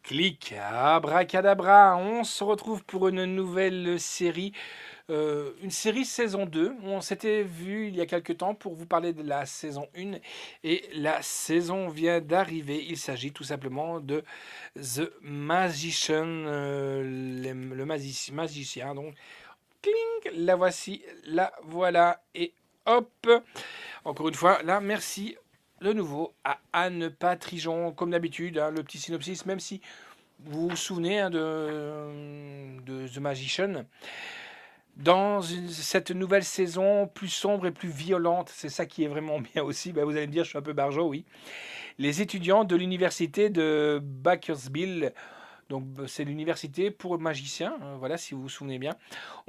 Clic, abracadabra, on se retrouve pour une nouvelle série, une série saison 2. On s'était vu il y a quelques temps pour vous parler de la saison 1 et la saison vient d'arriver. Il s'agit tout simplement de The Magician, magicien. Donc, cling, la voici, la voilà et hop. Encore une fois, là, merci de nouveau à Anne Patrijon, comme d'habitude, hein, le petit synopsis, même si vous vous souvenez hein, de The Magician. Dans cette nouvelle saison plus sombre et plus violente, c'est ça qui est vraiment bien aussi, ben, vous allez me dire, je suis un peu barjot, oui. Les étudiants de l'université de Bakersfield, donc c'est l'université pour magiciens, voilà si vous vous souvenez bien,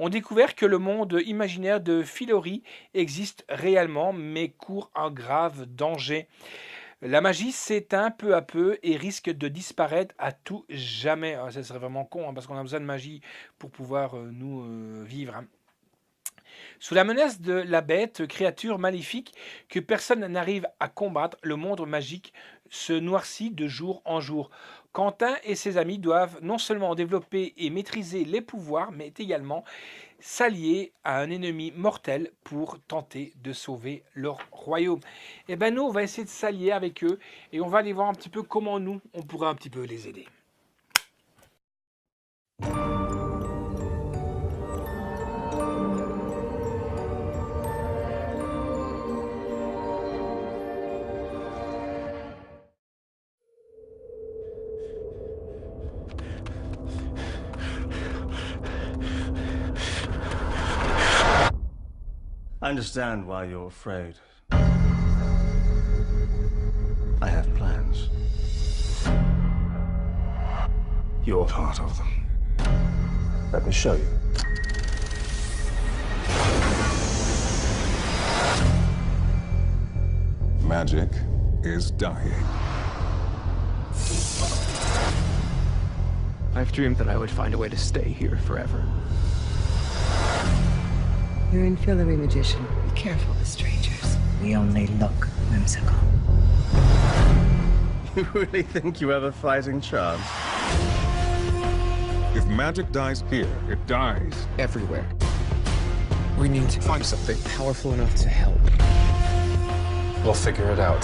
ont découvert que le monde imaginaire de Filori existe réellement, mais court un grave danger. La magie s'éteint peu à peu et risque de disparaître à tout jamais. Ah, ça serait vraiment con, hein, parce qu'on a besoin de magie pour pouvoir nous vivre. Hein. Sous la menace de la bête, créature maléfique que personne n'arrive à combattre, le monde magique se noircit de jour en jour. Quentin et ses amis doivent non seulement développer et maîtriser les pouvoirs, mais également s'allier à un ennemi mortel pour tenter de sauver leur royaume. Et ben nous, on va essayer de s'allier avec eux et on va aller voir un petit peu comment nous, on pourrait un petit peu les aider. I understand why you're afraid. I have plans. You're part of them. Let me show you. Magic is dying. I've dreamed that I would find a way to stay here forever. You're in Fillory, magician. Be careful with strangers. We only look whimsical. You really think you have a fighting chance? If magic dies here, it dies. Everywhere. We need to find something powerful enough to help. We'll figure it out.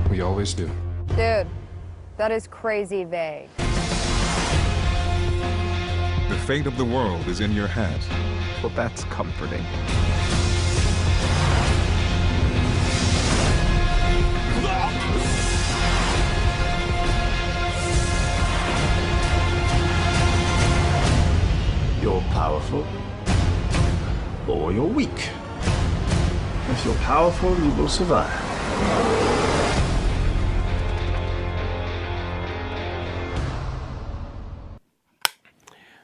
We always do. Dude, that is crazy vague. The fate of the world is in your hands. Well, that's comforting. You're powerful, or you're weak. If you're powerful, you will survive.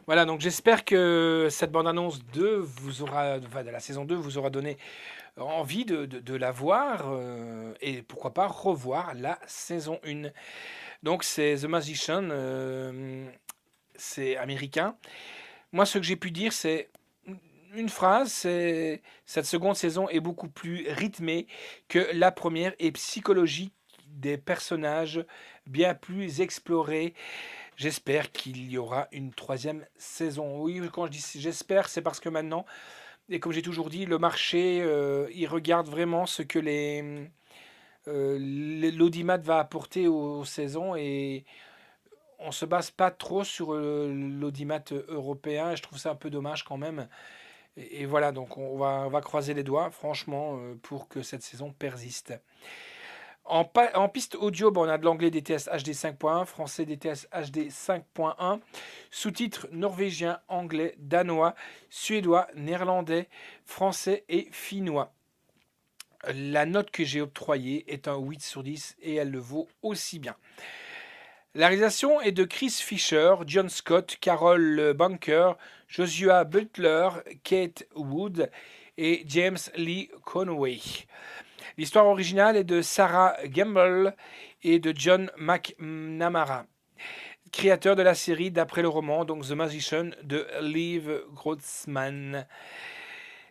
Voilà, donc j'espère que cette bande-annonce de la saison 2 vous aura donné envie de la voir et pourquoi pas revoir la saison 1. Donc c'est The Magician, c'est américain. Moi ce que j'ai pu dire c'est une phrase, c'est cette seconde saison est beaucoup plus rythmée que la première et psychologique, des personnages bien plus explorés. J'espère qu'il y aura une troisième saison. Oui, quand je dis j'espère, c'est parce que maintenant, et comme j'ai toujours dit, le marché, il regarde vraiment ce que l'audimat va apporter aux saisons et on se base pas trop sur l'audimat européen. Et je trouve ça un peu dommage quand même. Et voilà, donc on va croiser les doigts, franchement, pour que cette saison persiste. En piste audio, on a de l'anglais DTS HD 5.1, français DTS HD 5.1, sous-titres norvégien, anglais, danois, suédois, néerlandais, français et finnois. La note que j'ai octroyée est un 8 sur 10 et elle le vaut aussi bien. La réalisation est de Chris Fisher, John Scott, Carol Bunker, Joshua Butler, Kate Wood et James Lee Conway. L'histoire originale est de Sarah Gamble et de John McNamara, créateur de la série d'après le roman, donc The Magician de Liv Grossman.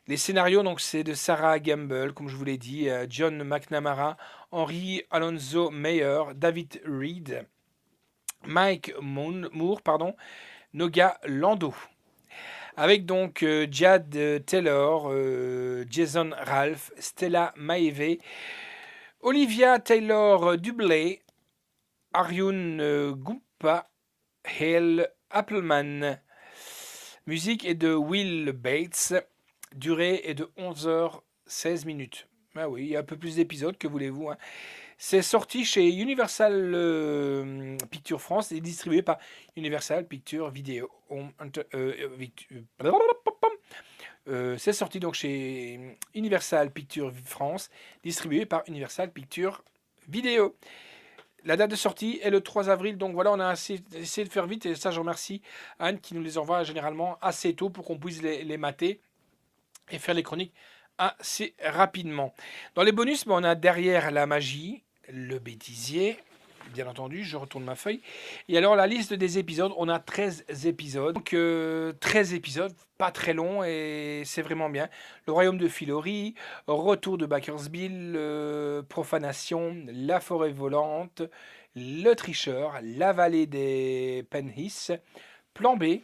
Les scénarios, donc, c'est de Sarah Gamble, comme je vous l'ai dit, John McNamara, Henry Alonzo Meyer, David Reed. Mike Moore, Noga Lando. Avec donc Jad Taylor, Jason Ralph, Stella Maeve, Olivia Taylor-Dublé, Arjun Gupta, Hale Appleman. Musique est de Will Bates. Durée est de 11h16 minutes. Ah oui, il y a un peu plus d'épisodes, que voulez-vous, hein. C'est sorti chez Universal Pictures France et distribué par Universal Pictures Video. C'est sorti donc chez Universal Pictures France, distribué par Universal Pictures Video. La date de sortie est le 3 avril, donc voilà, on a essayé de faire vite, et ça je remercie Anne qui nous les envoie généralement assez tôt pour qu'on puisse les mater et faire les chroniques assez rapidement. Dans les bonus, on a Derrière la magie, Le bêtisier, bien entendu, je retourne ma feuille. Et alors la liste des épisodes, on a 13 épisodes. Donc 13 épisodes, pas très longs et c'est vraiment bien. Le royaume de Filori, Retour de Bakersville, Profanation, La forêt volante, Le tricheur, La vallée des Penhis, Plan B,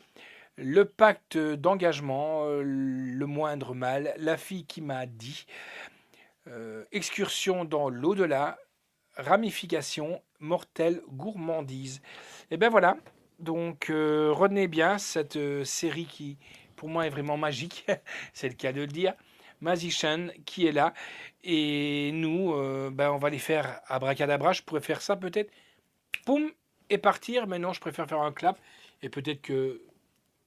Le pacte d'engagement, Le moindre mal, La fille qui m'a dit, Excursion dans l'au-delà, Ramification, Mortelle gourmandise. Et ben voilà, donc retenez bien cette série qui pour moi est vraiment magique, c'est le cas de le dire. Magician qui est là, et nous on va les faire abracadabra. Je pourrais faire ça peut-être, poum, et partir, mais non, je préfère faire un clap, et peut-être que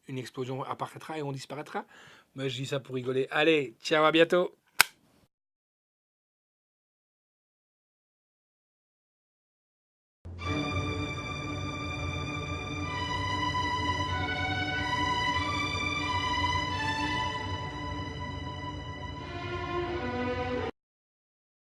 une explosion apparaîtra et on disparaîtra, mais je dis ça pour rigoler. Allez, ciao, à bientôt.